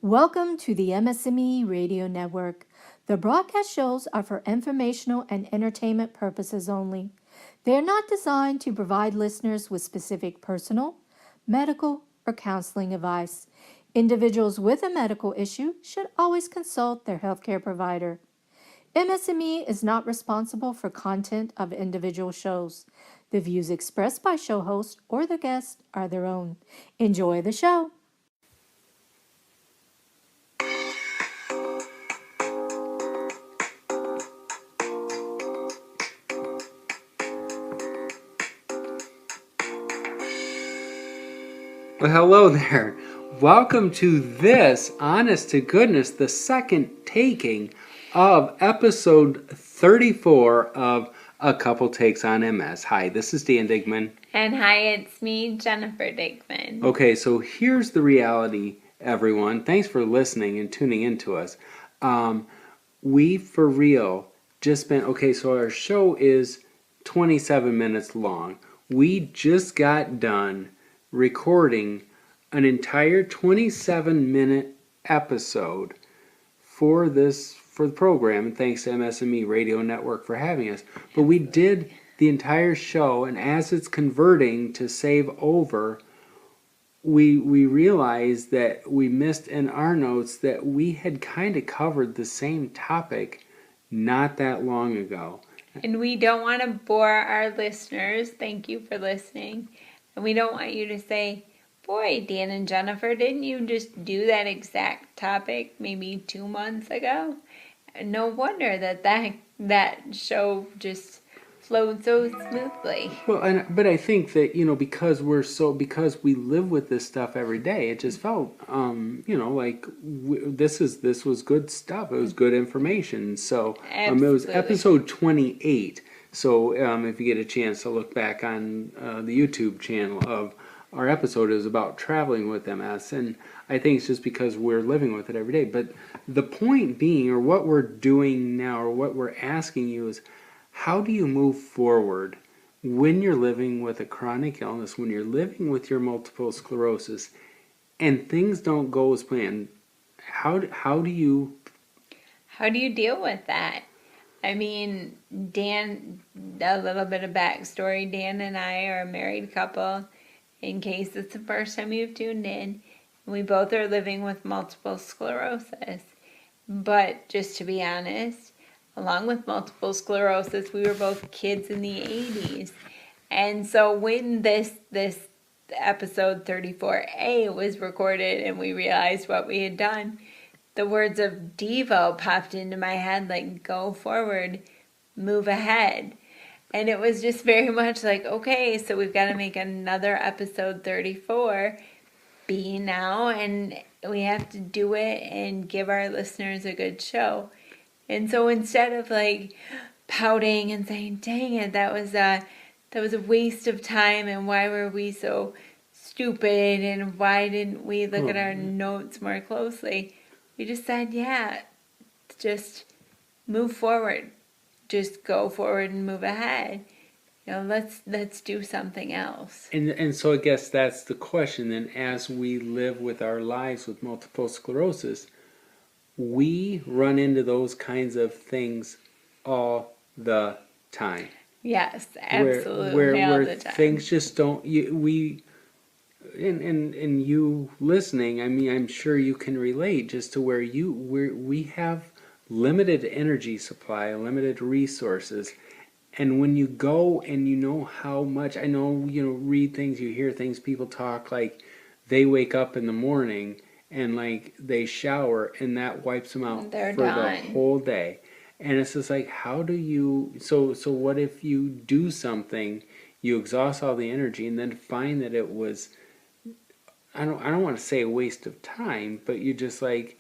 Welcome to the MS&Me Radio Network. The broadcast shows are for informational and entertainment purposes only. They are not designed to provide listeners with specific personal, medical, or counseling advice. Individuals with a medical issue should always consult their healthcare provider. MS&Me is not responsible for content of individual shows. The views expressed by show hosts or their guests are their own. Enjoy the show. Well, hello there. Welcome to this, honest to goodness, the second taking of episode 34 of A Couple Takes on MS. Hi, this is Dan Digman. And hi, it's me, Jennifer Digman. Okay, so here's the reality, everyone. Thanks for listening and tuning in to us. We, for real, just spent, so our show is 27 minutes long. We just got done recording an entire 27-minute episode for the program, and thanks to MS&Me Radio Network for having us. But we did the entire show, and as it's converting to save over, we realized that we missed in our notes that we had kind of covered the same topic not that long ago. And we don't want to bore our listeners. Thank you for listening. And we don't want you to say, boy, Dan and Jennifer, didn't you just do that exact topic maybe 2 months ago? And no wonder that show just flowed so smoothly. Well, but I think that, because we live with this stuff every day, it just felt, like this was good stuff. It was good information. So it was episode 28. So if you get a chance to look back on the YouTube channel of our episode, is about traveling with MS, and I think it's just because we're living with it every day. But the point being, or what we're doing now, or what we're asking you is, how do you move forward when you're living with a chronic illness, when you're living with your multiple sclerosis, and things don't go as planned? How do you deal with that? I mean, Dan, a little bit of backstory. Dan and I are a married couple, in case it's the first time you've tuned in. We both are living with multiple sclerosis. But just to be honest, along with multiple sclerosis, we were both kids in the 80s. And so when this episode 34A was recorded and we realized what we had done, the words of Devo popped into my head, like, go forward, move ahead. And it was just very much like, okay, so we've got to make another episode 34B now, and we have to do it and give our listeners a good show. And so instead of like pouting and saying, dang it, that was a waste of time, and why were we so stupid, and why didn't we look at our notes more closely? We just said, yeah, just move forward. Just go forward and move ahead. Let's do something else. And so I guess that's the question then. As we live with our lives with multiple sclerosis, we run into those kinds of things all the time. Yes, absolutely, where all the time. Things just don't. And you listening, I mean, I'm sure you can relate just to where we have limited energy supply, limited resources, and when you go and you know how much, I know, read things, you hear things, people talk like they wake up in the morning and like they shower and that wipes them out They're for done. the whole day. And it's just like, how do you, so what if you do something, you exhaust all the energy and then find that it was, I don't want to say a waste of time, but you just like,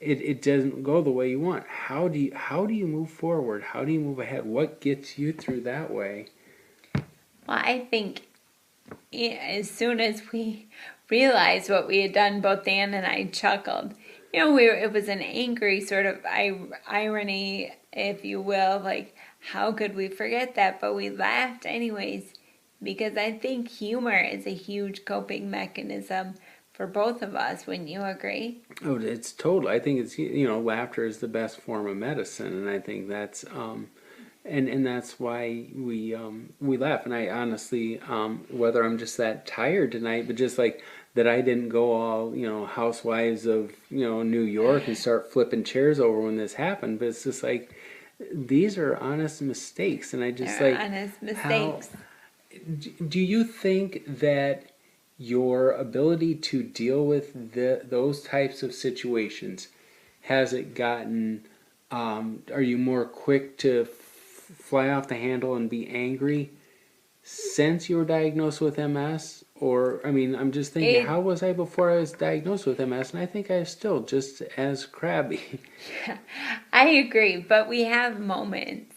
it doesn't go the way you want. How do you move forward? How do you move ahead? What gets you through that way? Well, I think as soon as we realized what we had done, both Dan and I chuckled. It was an angry sort of irony, if you will, like, how could we forget that? But we laughed anyways, because I think humor is a huge coping mechanism for both of us. Wouldn't you agree? Oh, it's total. I think it's, laughter is the best form of medicine, and I think that's and that's why we laugh. And I honestly, whether I'm just that tired tonight, but just like that, I didn't go all housewives of New York and start flipping chairs over when this happened. But it's just like these are honest mistakes, and I just They're like honest how. mistakes. Do you think that your ability to deal with those types of situations has it gotten? Are you more quick to fly off the handle and be angry since you were diagnosed with MS? Or, I mean, I'm just thinking, It, how was I before I was diagnosed with MS? And I think I'm still just as crabby. I agree, but we have moments,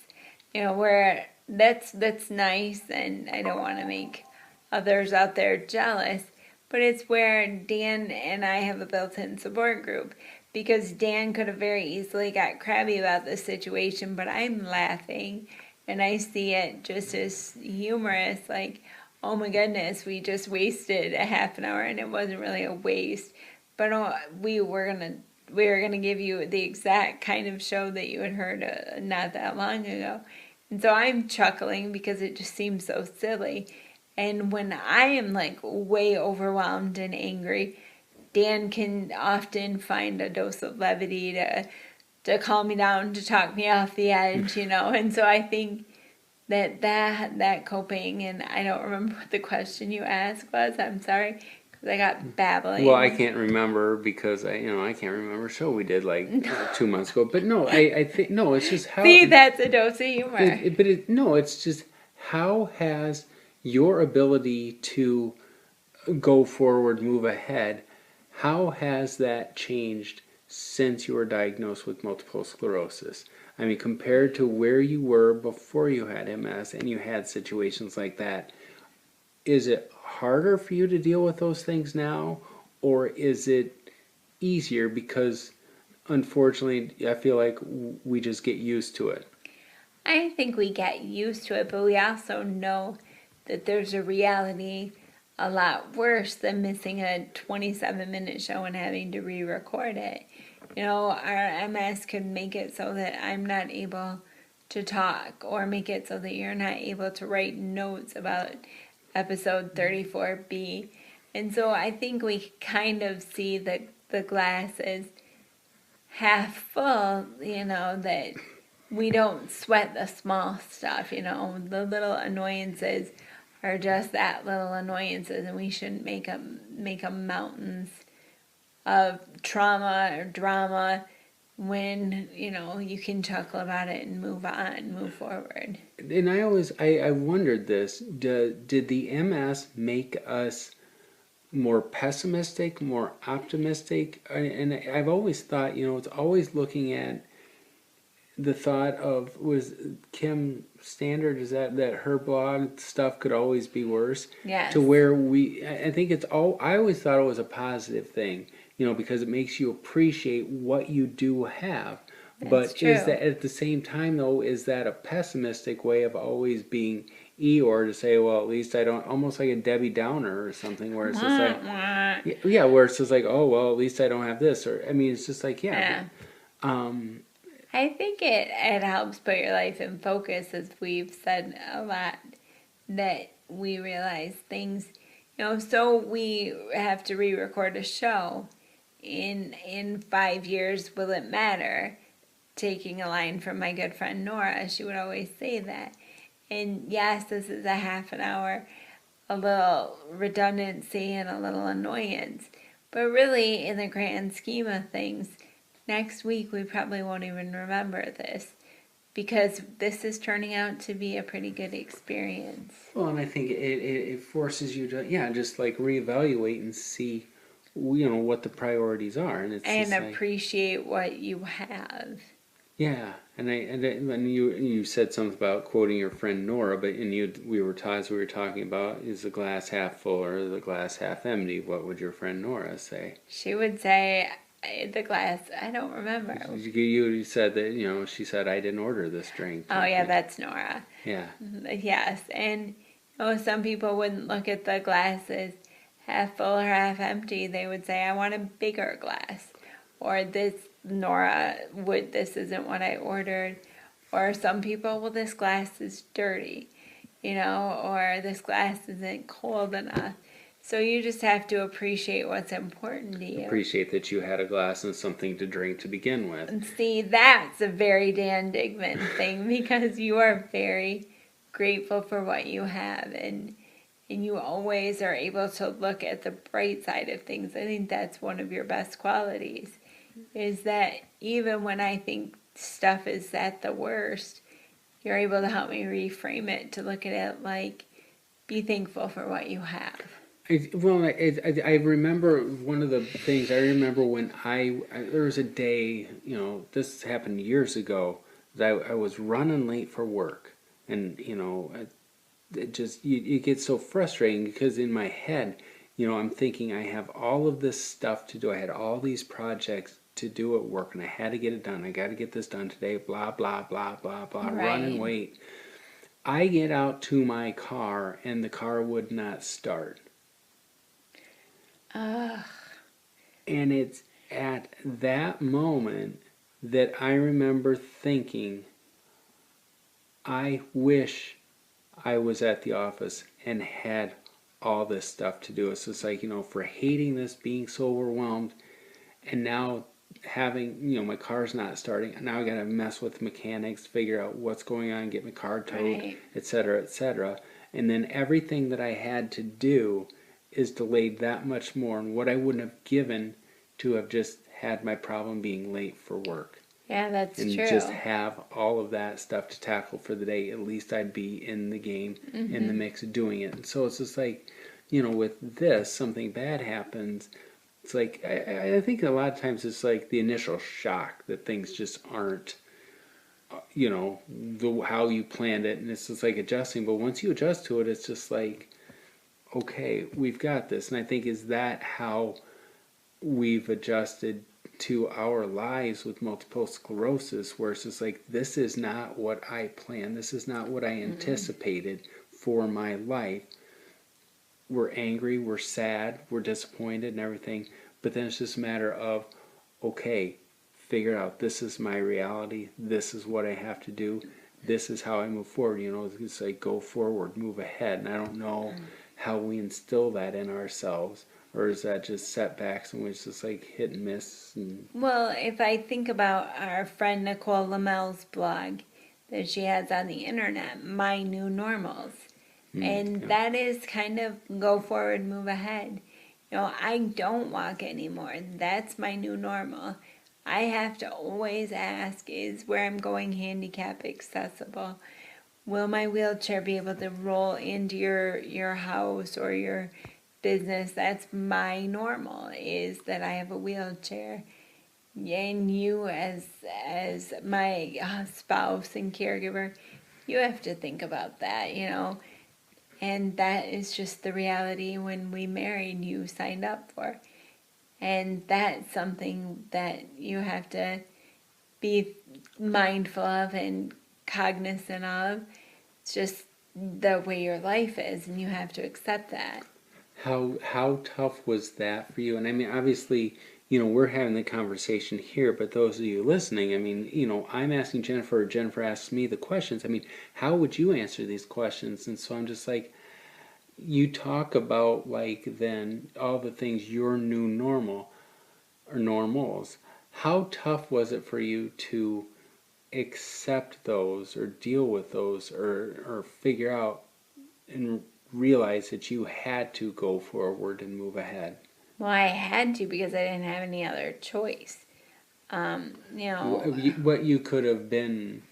where that's nice, and I don't want to make others out there jealous, but it's where Dan and I have a built-in support group, because Dan could have very easily got crabby about the situation, but I'm laughing and I see it just as humorous, like, oh my goodness, we just wasted a half an hour, and it wasn't really a waste, but we were gonna give you the exact kind of show that you had heard not that long ago. And so I'm chuckling because it just seems so silly. And when I am like way overwhelmed and angry, Dan can often find a dose of levity to calm me down, to talk me off the edge, And so I think that coping, and I don't remember what the question you asked was. I'm sorry, because I got babbling. Well, I can't remember because I can't remember a show we did like 2 months ago. But no, I think no, it's just how. See, that's a dose of humor. No, it's just how has your ability to go forward, move ahead, how has that changed since you were diagnosed with multiple sclerosis? I mean, compared to where you were before you had MS and you had situations like that, is it harder for you to deal with those things now, or is it easier because unfortunately I feel like we just get used to it? I think we get used to it, but we also know that there's a reality a lot worse than missing a 27-minute show and having to re-record it. Our MS could make it so that I'm not able to talk, or make it so that you're not able to write notes about episode 34B. And so I think we kind of see the glass as half full, that we don't sweat the small stuff, the little annoyances are just that, little annoyances, and we shouldn't make them mountains of trauma or drama when you can chuckle about it and move forward. And I wondered this, did the MS make us more pessimistic, more optimistic? And I've always thought, it's always looking at the thought of, was Kim Standard, is that her blog stuff could always be worse? Yes. To where I think I always thought it was a positive thing, because it makes you appreciate what you do have. That's But true. is that at the same time, though, is that a pessimistic way of always being Eeyore, to say, well, at least I don't, almost like a Debbie Downer or something, where it's just like, yeah, where it's just like, oh, well, at least I don't have this, or I mean, it's just like, yeah. I think it helps put your life in focus, as we've said a lot, that we realize things, so we have to re-record a show. In 5 years, will it matter? Taking a line from my good friend Nora, she would always say that. And yes, this is a half an hour, a little redundancy and a little annoyance. But really, in the grand scheme of things, next week we probably won't even remember this, because this is turning out to be a pretty good experience. Well, and I think it forces you to, just like reevaluate and see, what the priorities are, and Appreciate what you have. Yeah, and you said something about quoting your friend Nora, but we were talking about, is the glass half full or the glass half empty? What would your friend Nora say? She would say the glass. I don't remember. You said that she said, I didn't order this drink. Oh yeah, that's Nora. Yeah. Yes, and some people wouldn't look at the glass as half full or half empty, they would say, I want a bigger glass. Or this, Nora, this isn't what I ordered. Or some people, well, this glass is dirty, or this glass isn't cold enough. So you just have to appreciate what's important to you. Appreciate that you had a glass and something to drink to begin with. And see, that's a very Dan Digman thing, because you are very grateful for what you have, and you always are able to look at the bright side of things. I think that's one of your best qualities, is that even when I think stuff is at the worst, you're able to help me reframe it to look at it like, be thankful for what you have. I remember one of the things, I remember when there was a day, this happened years ago, that I was running late for work. And, it just, you get so frustrating because in my head, I'm thinking I have all of this stuff to do. I had all these projects to do at work and I had to get it done. I got to get this done today, blah, blah, blah, blah, blah, Right. run and wait. I get out to my car and the car would not start. Ugh. And it's at that moment that I remember thinking, I wish I was at the office and had all this stuff to do. So it's like, for hating this, being so overwhelmed, and now having, my car's not starting. Now I got to mess with mechanics, figure out what's going on, get my car towed, Right. etc., etc. And then everything that I had to do is delayed that much more, and what I wouldn't have given to have just had my problem being late for work. Yeah, that's and true. just have all of that stuff to tackle for the day. At least I'd be in the game, in the mix of doing it. And so it's just like, with this, something bad happens. It's like, I think a lot of times it's like the initial shock that things just aren't, how you planned it. And it's just like adjusting. But once you adjust to it, it's just like, okay, we've got this. And I think, is that how we've adjusted to our lives with multiple sclerosis, where it's just like, this is not what I planned, this is not what I anticipated for my life. We're angry, we're sad, we're disappointed and everything, but then it's just a matter of, okay, figure out, this is my reality, this is what I have to do, this is how I move forward. It's like, go forward, move ahead. And I don't know how we instill that in ourselves. Or is that just setbacks and it's just like hit and miss? Well, if I think about our friend Nicole Lamel's blog that she has on the internet, My New Normals, and yeah. that is kind of go forward, move ahead. I don't walk anymore. That's my new normal. I have to always ask, is where I'm going handicap accessible? Will my wheelchair be able to roll into your house or your business? That's my normal, is that I have a wheelchair. And you as my spouse and caregiver, you have to think about that, and that is just the reality when we married, you signed up for. And that's something that you have to be mindful of and cognizant of. It's just the way your life is, and you have to accept that. How tough was that for you? And I mean, obviously, we're having the conversation here, but those of you listening, I mean, I'm asking Jennifer, Jennifer asks me the questions. I mean, how would you answer these questions? And so I'm just like, you talk about, like, then all the things your new normal or normals. How tough was it for you to accept those or deal with those or figure out and realize that you had to go forward and move ahead? Well, I had to, because I didn't have any other choice. What you could have been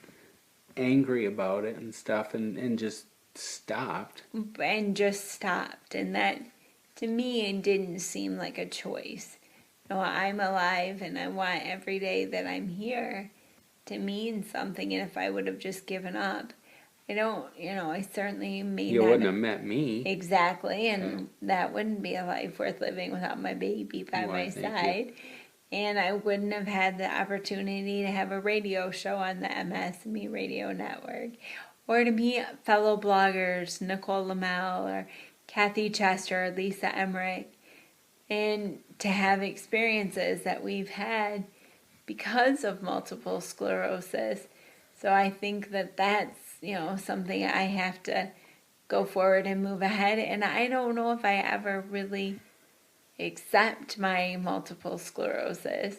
angry about it and stuff and just stopped. And just stopped. And that, to me, it didn't seem like a choice. I'm alive, and I want every day that I'm here to mean something. And if I would have just given up, I certainly may You not wouldn't have met me. Exactly, and that wouldn't be a life worth living without my baby by my side. And I wouldn't have had the opportunity to have a radio show on the MS&Me radio network, or to meet fellow bloggers, Nicole Lamel or Kathy Chester, Lisa Emmerich, and to have experiences that we've had because of multiple sclerosis. So I think that that's, something I have to go forward and move ahead. And I don't know if I ever really accept my multiple sclerosis.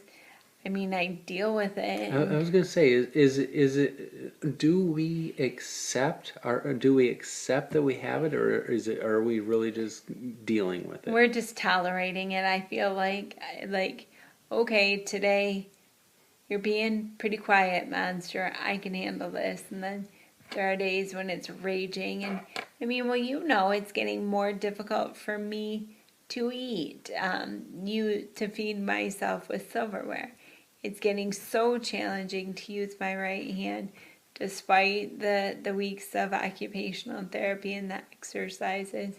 I mean, I deal with it. I was gonna say, is it? Do we accept, or do we accept that we have it, or is it? Are we really just dealing with it? We're just tolerating it. I feel like, okay, today you're being pretty quiet, monster. I can handle this. And then there are days when it's raging. And I mean, well, it's getting more difficult for me to eat, to feed myself with silverware. It's getting so challenging to use my right hand despite the weeks of occupational therapy and the exercises.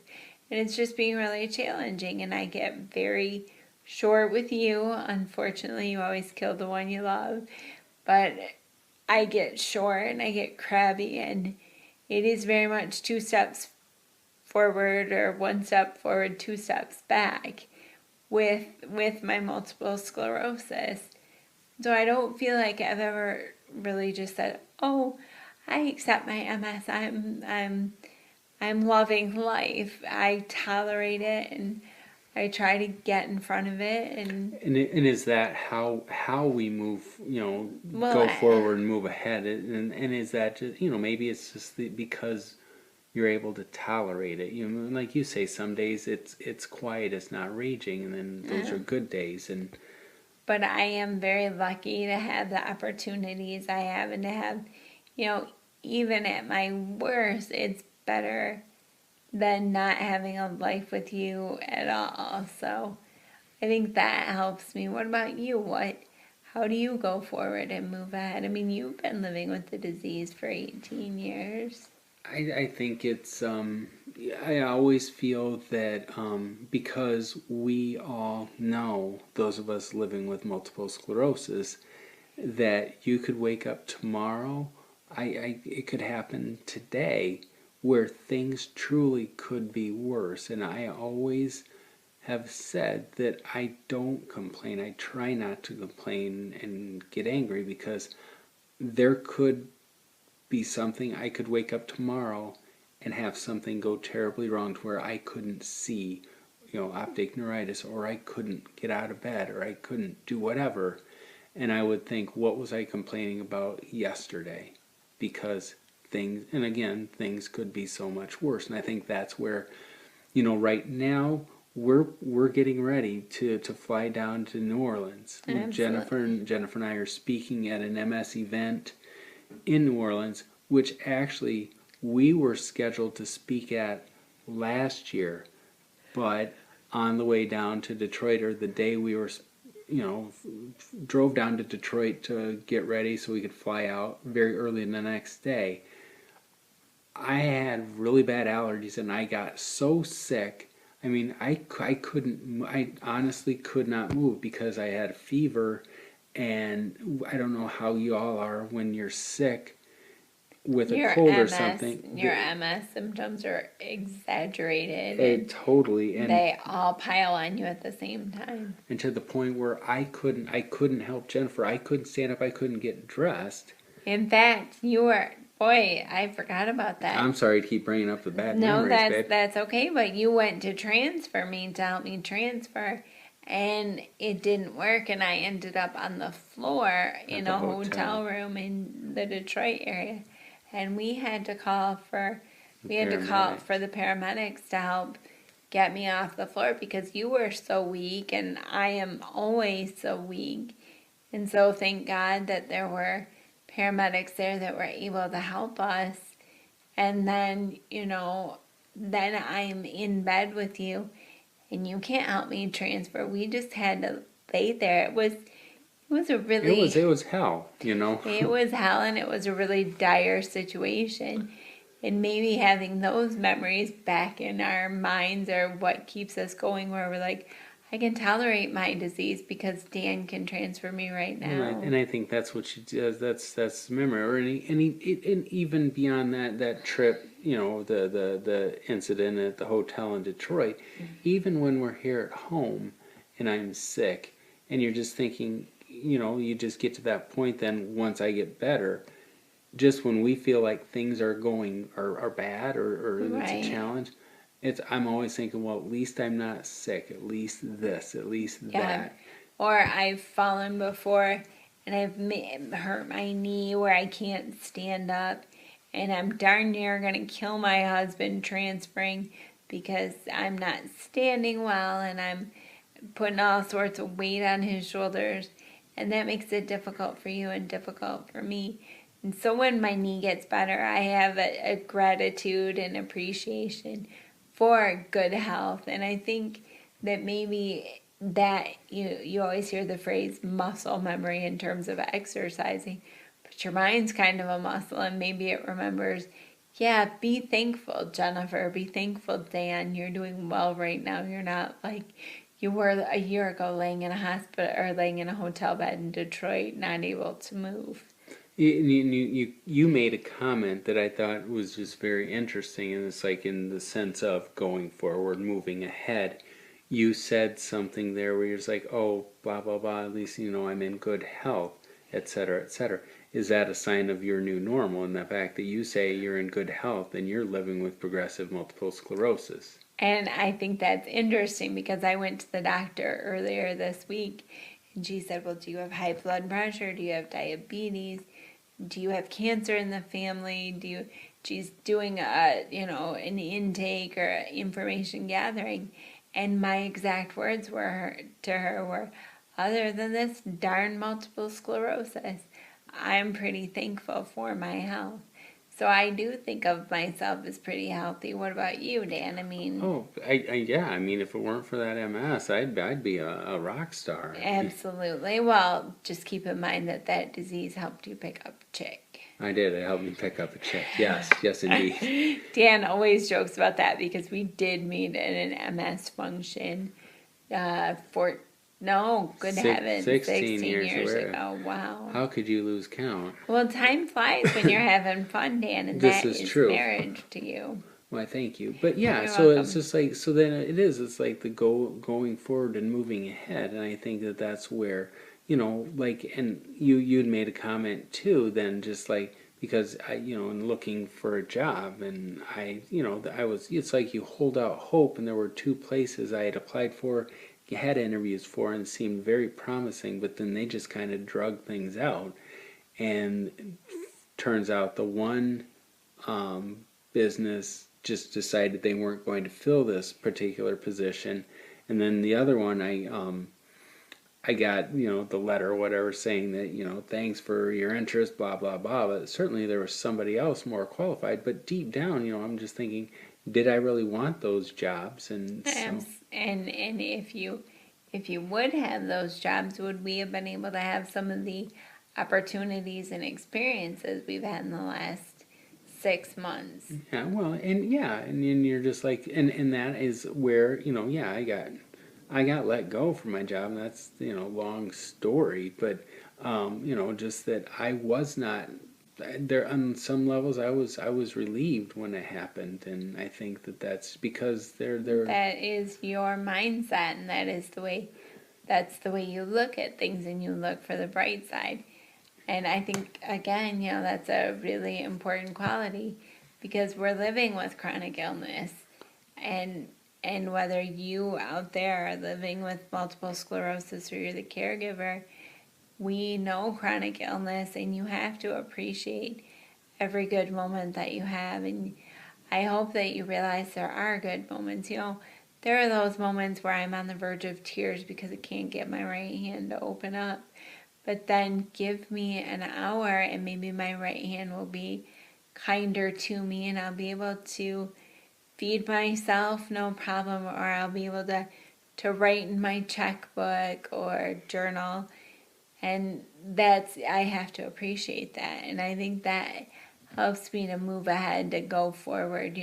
And it's just being really challenging. And I get very short with you. Unfortunately, you always kill the one you love. But I get short and I get crabby. And it is very much 2 steps forward or 1 step forward, 2 steps back with my multiple sclerosis. So I don't feel like I've ever really just said, "Oh, I accept my MS. I'm loving life. I tolerate it and I try to get in front of it." And is that how we move? Well, go forward and move ahead. And is that just maybe it's just because you're able to tolerate it. Like you say, some days it's quiet, it's not raging, and then those are good days. But I am very lucky to have the opportunities I have and to have, even at my worst, it's better than not having a life with you at all. So I think that helps me. What about you? How do you go forward and move ahead? I mean, you've been living with the disease for 18 years. I think it's I always feel that because we all know, those of us living with multiple sclerosis, that you could wake up tomorrow, it could happen today, where things truly could be worse. And I always have said that I don't complain. I try not to complain and get angry, because there could be something. I could wake up tomorrow and have something go terribly wrong to where I couldn't see, optic neuritis, or I couldn't get out of bed, or I couldn't do whatever. And I would think, what was I complaining about yesterday? Because things could be so much worse. And I think that's where, right now we're getting ready to fly down to New Orleans. Absolutely. Jennifer and I are speaking at an MS event in New Orleans, which actually we were scheduled to speak at last year, but on the way down to Detroit, or the day we were, drove down to Detroit to get ready so we could fly out very early the next day, I had really bad allergies and I got so sick. I mean, I honestly could not move because I had a fever. And I don't know how you all are when you're sick with a cold or something. Your MS symptoms are exaggerated. Totally. And they all pile on you at the same time. And to the point where I couldn't help Jennifer. I couldn't stand up. I couldn't get dressed. In fact, I forgot about that. I'm sorry to keep bringing up the bad memories, babe. That's okay, but you went to transfer me to help me transfer. And it didn't work, and I ended up on the floor in a hotel room in the Detroit area. And we had to call for the paramedics to help get me off the floor because you were so weak, and I am always so weak. And so thank God that there were paramedics there that were able to help us. And then, then I'm in bed with you. And you can't help me transfer. We just had to lay there. It was hell, It was hell, and it was a really dire situation. And maybe having those memories back in our minds are what keeps us going, where we're like, I can tolerate my disease because Dan can transfer me right now. And I think that's what she does. That's memory. Or and even beyond that trip, the incident at the hotel in Detroit, even when we're here at home and I'm sick, and you're just thinking, you just get to that point. Then once I get better, just when we feel like things are going are bad or it's a Right. challenge, I'm always thinking, well, at least I'm not sick. At least this. At least Yeah. that. Or I've fallen before and I've hurt my knee where I can't stand up, and I'm darn near gonna kill my husband transferring because I'm not standing well and I'm putting all sorts of weight on his shoulders, and that makes it difficult for you and difficult for me. And so when my knee gets better, I have a gratitude and appreciation for good health. And I think that maybe that you always hear the phrase muscle memory in terms of exercising, but your mind's kind of a muscle, and maybe it remembers, yeah, be thankful, Jennifer, be thankful, Dan, you're doing well right now. You're not like you were a year ago, laying in a hospital or laying in a hotel bed in Detroit, not able to move. You made a comment that I thought was just very interesting, and it's like in the sense of going forward, moving ahead. You said something there where you're just like, oh, blah, blah, blah, at least, I'm in good health, et cetera, et cetera. Is that a sign of your new normal, and the fact that you say you're in good health and you're living with progressive multiple sclerosis? And I think that's interesting because I went to the doctor earlier this week and she said, well, do you have high blood pressure? Do you have diabetes? Do you have cancer in the family? She's doing an intake or information gathering. And my exact words to her were, other than this darn multiple sclerosis, I'm pretty thankful for my health. So I do think of myself as pretty healthy. What about you, Dan? I mean, Oh, yeah. I mean, if it weren't for that MS, I'd be a rock star. absolutely. Well, just keep in mind that disease helped you pick up a chick. I did. It helped me pick up a chick. Yes, yes, indeed. Dan always jokes about that because we did meet at an MS function good heavens, 16 years ago. Wow. How could you lose count? Well, time flies when you're having fun, Dan, and This that is is true. marriage to you. Why, thank you. But yeah, You're so welcome. it's just like, so then it's like the going forward and moving ahead. And I think that's where, and you'd made a comment too, then just like, because in looking for a job, and it's like you hold out hope, and there were two places I had applied for, had interviews for, and seemed very promising, but then they just kind of drug things out. And turns out the one business just decided they weren't going to fill this particular position, and then the other one I got the letter or whatever saying that thanks for your interest, blah blah blah, but certainly there was somebody else more qualified. But deep down, I'm just thinking, did I really want those jobs? And so, And if you would have those jobs, would we have been able to have some of the opportunities and experiences we've had in the last 6 months? yeah, well, and then you're just like, and that is where I got let go from my job, and that's long story, but just that I was not there on some levels. I was relieved when it happened, and I think that's because they're That is your mindset, and that's the way you look at things, and you look for the bright side. And I think, again, that's a really important quality because we're living with chronic illness. And whether you out there are living with multiple sclerosis or you're the caregiver, we know chronic illness, and you have to appreciate every good moment that you have. And I hope that you realize there are good moments. There are those moments where I'm on the verge of tears because I can't get my right hand to open up. But then give me an hour and maybe my right hand will be kinder to me, and I'll be able to feed myself, no problem, or I'll be able to write in my checkbook or journal. And I have to appreciate that. And I think that helps me to move ahead, to go forward,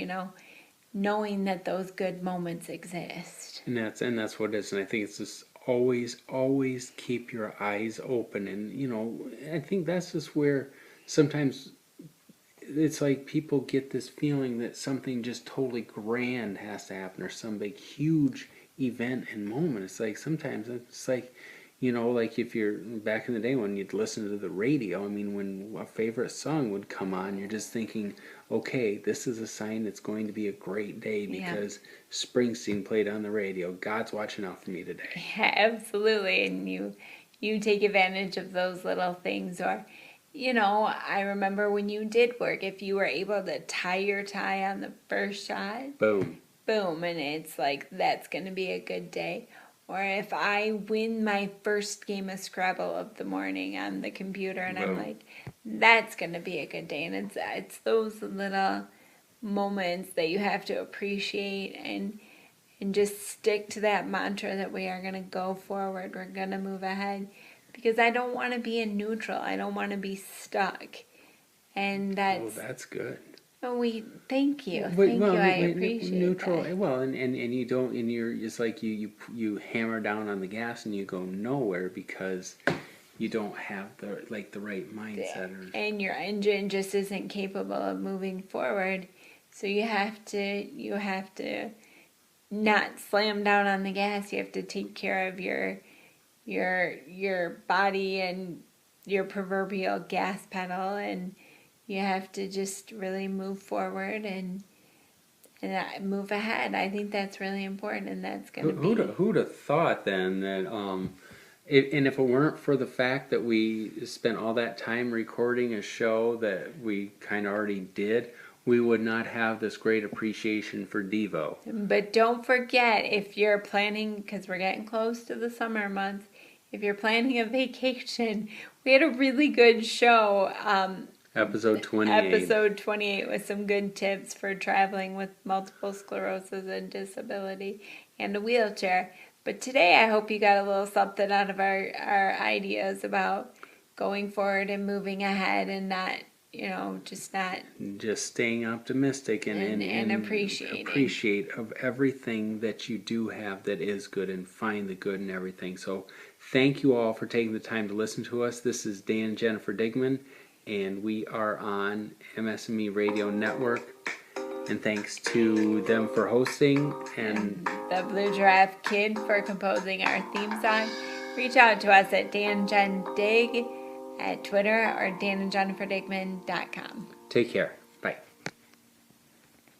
knowing that those good moments exist. And that's what it is. And I think it's just always keep your eyes open. And I think that's just where sometimes it's like people get this feeling that something just totally grand has to happen, or some big huge event and moment. It's like sometimes it's like, like if you're back in the day when you'd listen to the radio, I mean, when a favorite song would come on, you're just thinking, okay, this is a sign it's going to be a great day because Springsteen played on the radio. God's watching out for me today. Yeah, absolutely. And you take advantage of those little things. Or, I remember when you did work, if you were able to tie your tie on the first shot, Boom. boom, and it's like, that's going to be a good day. Or if I win my first game of Scrabble of the morning on the computer, and I'm like, that's going to be a good day. And it's those little moments that you have to appreciate and just stick to that mantra that we are going to go forward. We're going to move ahead, because I don't want to be in neutral. I don't want to be stuck. And That's good. Thank you. Thank you. I appreciate neutral. that. Well, and you don't, and you're just like you hammer down on the gas and you go nowhere because you don't have the right mindset. And your engine just isn't capable of moving forward. So you have to not slam down on the gas. You have to take care of your body and your proverbial gas pedal, and you have to just really move forward and move ahead. I think that's really important, and that's going to be... Who'd have thought then that if it weren't for the fact that we spent all that time recording a show that we kind of already did, we would not have this great appreciation for Devo. But don't forget, if you're planning, because we're getting close to the summer months, if you're planning a vacation, we had a really good show. Episode 28. Episode 28 with some good tips for traveling with multiple sclerosis and disability and a wheelchair. But today I hope you got a little something out of our ideas about going forward and moving ahead, and not, just staying optimistic and appreciate of everything that you do have that is good, and find the good in everything. So thank you all for taking the time to listen to us. This is Dan and Jennifer Digman, and we are on MS&Me Radio Network. And thanks to them for hosting, and the Blue Giraffe Kid for composing our theme song. Reach out to us at DanJenDig at Twitter, or danandjenniferdigman.com. Take care.